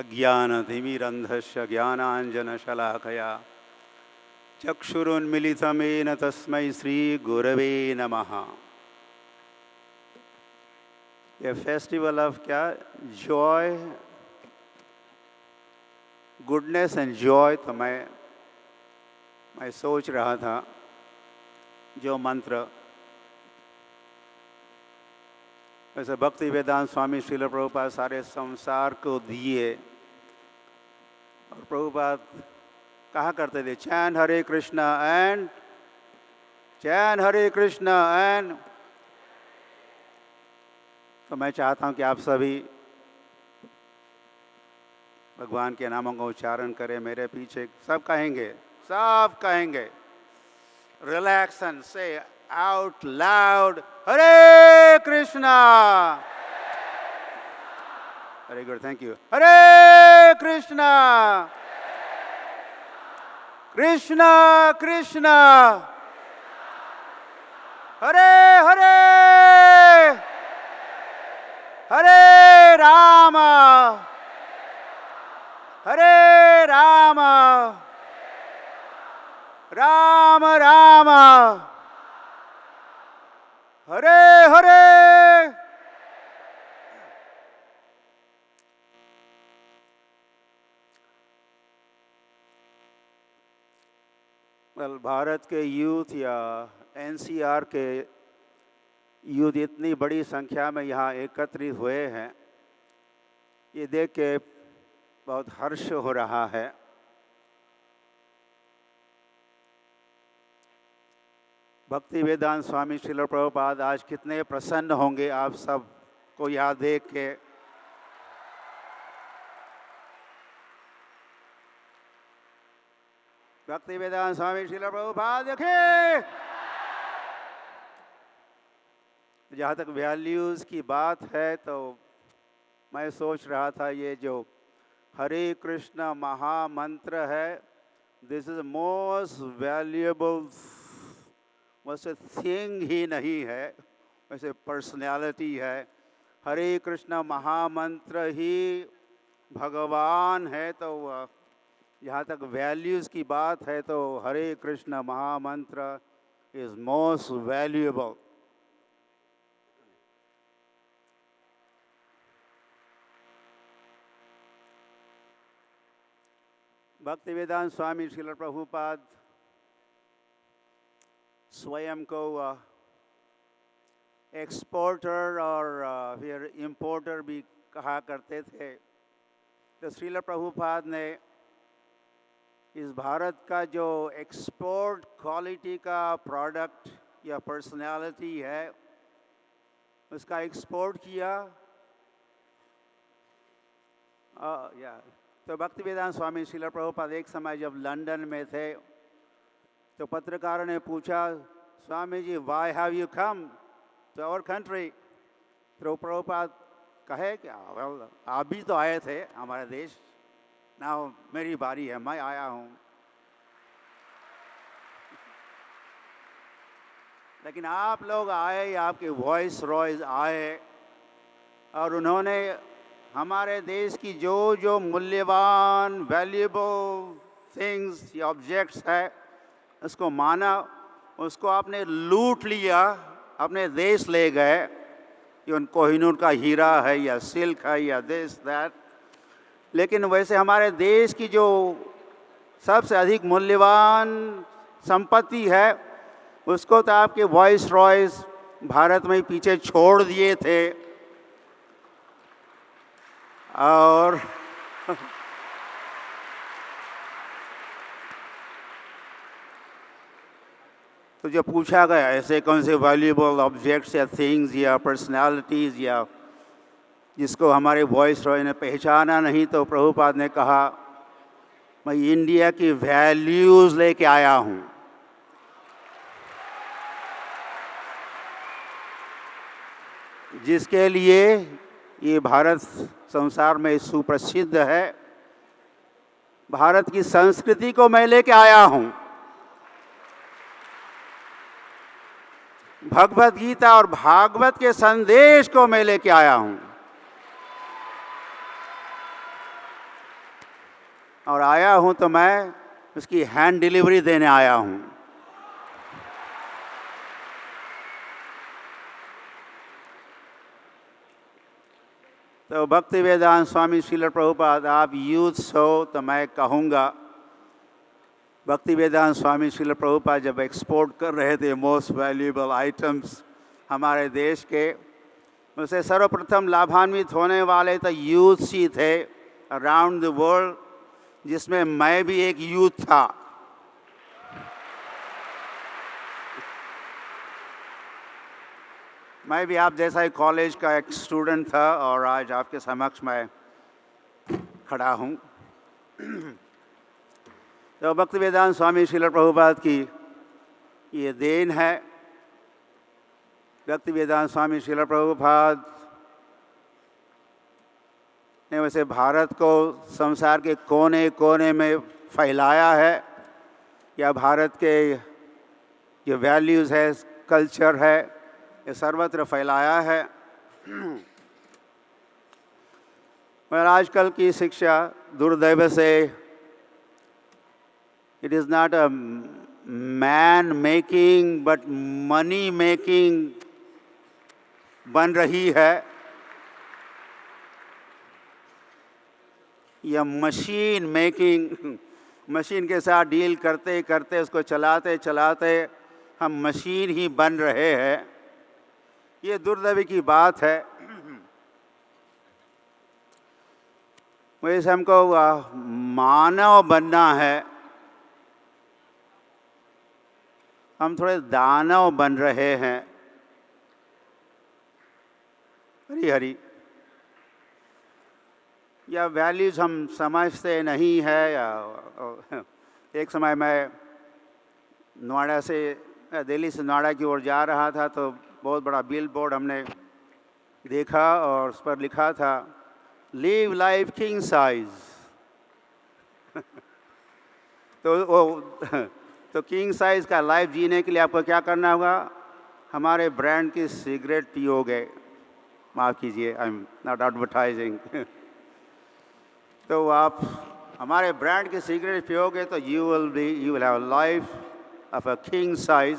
अज्ञानतिमिरन्धस्य ज्ञानाञ्जनशलाकया चक्षुरुन्मिलितमेन तस्मै श्रीगुरवे नमः। ये फेस्टिवल ऑफ क्या जॉय, गुडनेस एंड जॉय। तो मैं सोच रहा था जो मंत्र वैसे भक्ति वेदांत स्वामी श्रील प्रभुपाद सारे संसार को दिए, और प्रभुपाद कहा करते थे chant Hare Krishna and chant Hare Krishna and. तो मैं चाहता हूं कि आप सभी भगवान के नामों का उच्चारण करें। मेरे पीछे सब कहेंगे relax and say out loud Hare Krishna. Very good, thank you. Hare Krishna Krishna Krishna Hare Hare Hare Rama Hare Rama Rama Rama Hare Hare. Bharat के यूथ या एनसीआर के यूथ इतनी बड़ी संख्या में यहाँ एकत्रित हुए हैं, ये देख के बहुत हर्ष हो रहा है। भक्ति वेदांत स्वामी श्रील प्रभुपाद आज कितने प्रसन्न होंगे आप सब को यहाँ देख के। भक्ति वेदांत स्वामी श्रील प्रभुपाद देखे। जहाँ तक वैल्यूज़ की बात है तो मैं सोच रहा था ये जो हरे कृष्ण महामंत्र है, दिस इज मोस्ट वैल्यूएबल वैसे थिंग ही नहीं है, वैसे पर्सनैलिटी है। हरे कृष्ण महामंत्र ही भगवान है। तो जहाँ तक वैल्यूज़ की बात है तो हरे कृष्ण महामंत्र इज़ मोस्ट वैल्यूएबल। भक्ति वेदांत स्वामी श्रील प्रभुपाद स्वयं को एक्सपोर्टर और फिर इंपोर्टर भी कहा करते थे। तो श्रील प्रभुपाद ने इस भारत का जो एक्सपोर्ट क्वालिटी का प्रोडक्ट या पर्सनालिटी है उसका एक्सपोर्ट किया। तो भक्ति वेदांत स्वामी श्रील प्रभुपाद एक समय जब लंदन में थे तो पत्रकारों ने पूछा, Swami ji why have you come to our country? तो प्रभुपाद कहे कि वेल आप भी तो आए थे हमारे देश, नाउ मेरी बारी है, मैं आया हूँ। लेकिन आप लोग आए, आपके वॉइस रॉयज आए और उन्होंने हमारे देश की जो जो मूल्यवान वैल्यूएबल थिंग्स या ऑब्जेक्ट्स है उसको माना, उसको आपने लूट लिया, अपने देश ले गए। ये कोहिनूर का हीरा है या सिल्क है या दिस दैट। लेकिन वैसे हमारे देश की जो सबसे अधिक मूल्यवान संपत्ति है उसको तो आपके वॉइस रॉयस भारत में पीछे छोड़ दिए थे। और तो जब पूछा गया ऐसे कौन से वैल्यूएबल ऑब्जेक्ट्स या थिंग्स या पर्सनालिटीज़ या जिसको हमारे वॉइस रॉय ने पहचाना नहीं, तो प्रभुपाद ने कहा मैं इंडिया की वैल्यूज़ लेके आया हूँ। जिसके लिए ये भारत संसार में सुप्रसिद्ध है। भारत की संस्कृति को मैं लेके आया हूँ। भगवत गीता और भागवत के संदेश को मैं लेके आया हूँ। और आया हूँ तो मैं उसकी हैंड डिलीवरी देने आया हूँ। तो भक्ति वेदांत स्वामी श्रील प्रभुपाद, आप यूथ्स हो तो मैं कहूँगा, भक्ति वेदांत स्वामी श्रील प्रभुपाद जब एक्सपोर्ट कर रहे थे मोस्ट वैल्यूएबल आइटम्स हमारे देश के, उसे सर्वप्रथम लाभान्वित होने वाले तो यूथ्स ही थे अराउंड द वर्ल्ड, जिसमें मैं भी एक यूथ था। मैं भी आप जैसा ही कॉलेज का एक स्टूडेंट था और आज आपके समक्ष मैं खड़ा हूँ। तो भक्ति वेदांत स्वामी श्रील प्रभुपाद की ये देन है। भक्ति वेदांत स्वामी श्रील प्रभुपाद ने वैसे भारत को संसार के कोने कोने में फैलाया है, या भारत के जो वैल्यूज़ है, कल्चर है, ये सर्वत्र फैलाया है। मगर आजकल की शिक्षा दुर्दैव से it is not a man making but money making बन रही है, या मशीन मेकिंग। मशीन के साथ डील करते करते, उसको चलाते चलाते हम मशीन ही बन रहे हैं। ये दुर्दैवी की बात है। वैसे हमको मानव बनना है, हम थोड़े दानव बन रहे हैं। हरी हरी, या वैल्यूज़ हम समझते नहीं है। या एक समय मैं नोएडा से, दिल्ली से नोएडा की ओर जा रहा था, तो बहुत बड़ा बिल बोर्ड हमने देखा और उस पर लिखा था लिव लाइफ किंग साइज। तो किंग साइज का लाइफ जीने के लिए आपको क्या करना होगा? हमारे ब्रांड की सिगरेट पियोगे, माफ़ कीजिए, आई एम नॉट एडवर्टाइजिंग। तो आप हमारे ब्रांड की सिगरेट पियोगे तो you will have life of a king size.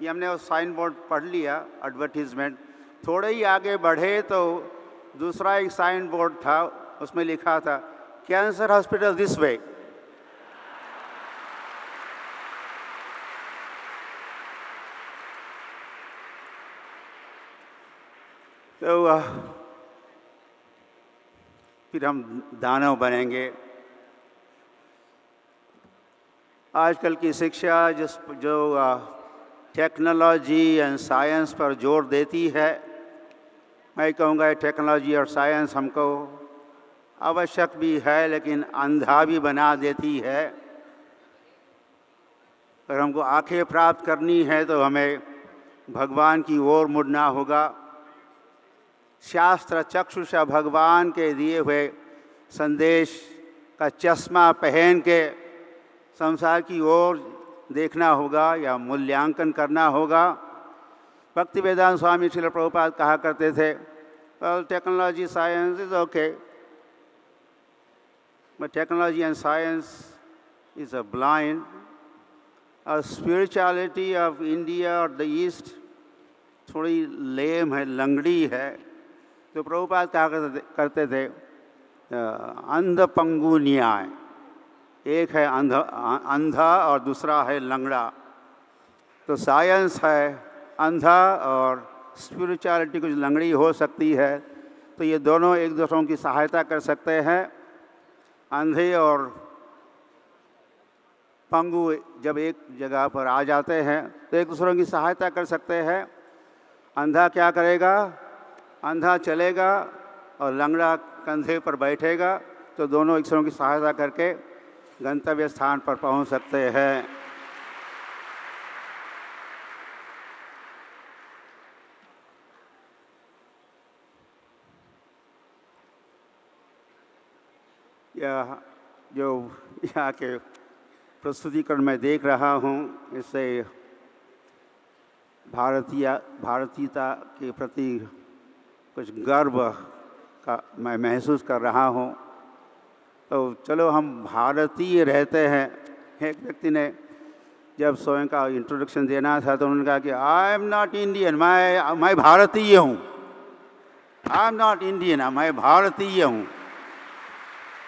ये हमने वो साइन बोर्ड पढ़ लिया, एडवर्टीजमेंट। थोड़े ही आगे बढ़े तो दूसरा एक साइन बोर्ड था, उसमें लिखा था कैंसर हॉस्पिटल दिस वे। तो फिर हम दानव बनेंगे। आजकल की शिक्षा जो टेक्नोलॉजी एंड साइंस पर जोर देती है, मैं कहूँगा टेक्नोलॉजी और साइंस हमको आवश्यक भी है, लेकिन अंधा भी बना देती है। अगर हमको आंखें प्राप्त करनी है तो हमें भगवान की ओर मुड़ना होगा। शास्त्र चक्षुषा भगवान के दिए हुए संदेश का चश्मा पहन के संसार की ओर देखना होगा या मूल्यांकन करना होगा। भक्ति वेदांत स्वामी श्रील प्रभुपाद कहा करते थे, well, technology, science is okay, but technology and science is a blind. Our spirituality of India or the East थोड़ी लेम है, लंगड़ी है। तो प्रभुपाद कहा करते थे अंध पंगु न्याय। एक है अंधा और दूसरा है लंगड़ा। तो साइंस है अंधा और स्पिरिचुअलिटी कुछ लंगड़ी हो सकती है। तो ये दोनों एक दूसरों की सहायता कर सकते हैं। अंधे और पंगु जब एक जगह पर आ जाते हैं तो एक दूसरों की सहायता कर सकते हैं। अंधा क्या करेगा? अंधा चलेगा और लंगड़ा कंधे पर बैठेगा, तो दोनों एक दूसरों की सहायता करके गंतव्य स्थान पर पहुंच सकते हैं। यह जो यहाँ के प्रस्तुतिकरण मैं देख रहा हूँ, इससे भारतीयता के प्रति कुछ गर्व का मैं महसूस कर रहा हूँ। तो चलो हम भारतीय रहते हैं। एक व्यक्ति ने जब स्वयं का इंट्रोडक्शन देना था तो उन्होंने कहा कि आई एम नॉट इंडियन, मैं भारतीय हूँ। आई एम नॉट इंडियन, मैं भारतीय हूँ।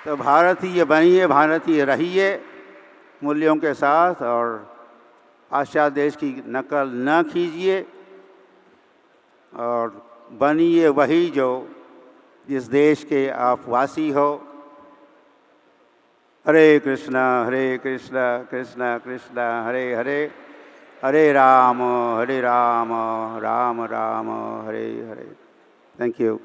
तो भारतीय बनिए, भारतीय रहिए मूल्यों के साथ, और पाश्चात्य देश की नकल न कीजिए और बनिए वही जो जिस देश के आप वासी हो। हरे कृष्णा कृष्णा कृष्णा हरे हरे, हरे राम राम राम हरे हरे। Thank you.